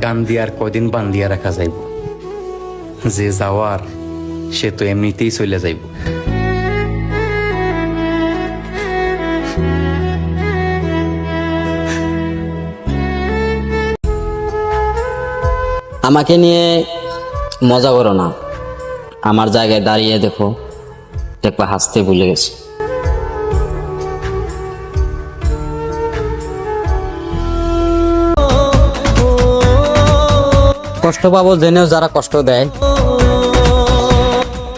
কান দিয়ে আর কয়দিন বান্ধিয়া রাখা যাইব? যে যাওয়ার সে তো এমনিতেই চলে যাইব। আমাকে নিয়ে মজা করো না, আমার জায়গায় দাঁড়িয়ে দেখো, দেখবা হাসতে ভুলে গেছে। কষ্ট পাবো জেনেও যারা কষ্ট দেয়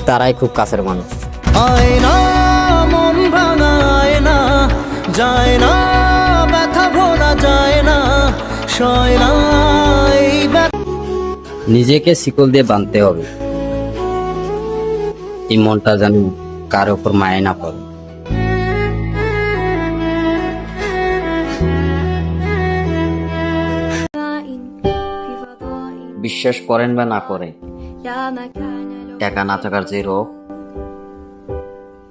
তারাই খুব কাছের মানুষ। আয়না মন ভাঙায় না, যায় না ব্যথা ভোলা যায় না, সয় না এই নিজেকে শিকল দিয়ে বাঁধতে হবে, এই মনটা যেন কার উপর মায়া না পড়ে। বিশ্বাস করেন বা না করেন, টাকা না থাকার যে রোগ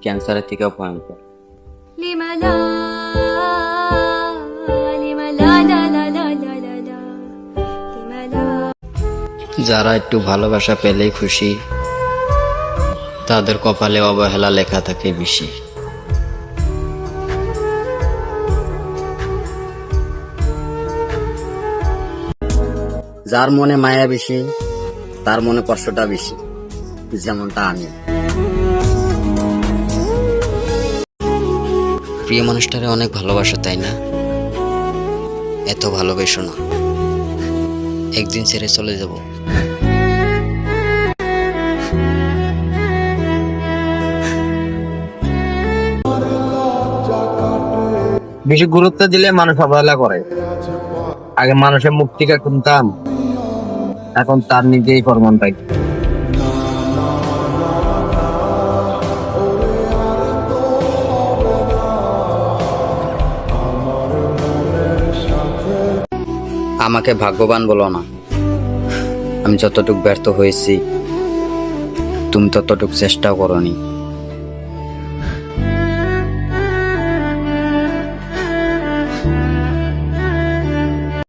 ক্যান্সারের থেকেও ভয়ঙ্কর। যারা একটু ভালোবাসা পেলেই খুশি, তাদের কপালে অবহেলা লেখা থাকে বেশি। যার মনে মায়া বেশি তার মনে কষ্টটা বেশি, যেমনটা আমি। প্রিয় মানুষটারে অনেক ভালোবাসো তাই না? এত ভালোবেসো না, একদিন ছেড়ে চলে যাব। বেশি গুরুত্ব দিলে মানুষ অবহেলা করে। আগে মানুষের মুখ থেকে শুনতাম, এখন তার নিজেই প্রমাণ পাই। আমাকে ভাগ্যবান বলো না, আমি যতটুকু ব্যর্থ হয়েছি তুমি ততটুকু চেষ্টাও করোনি।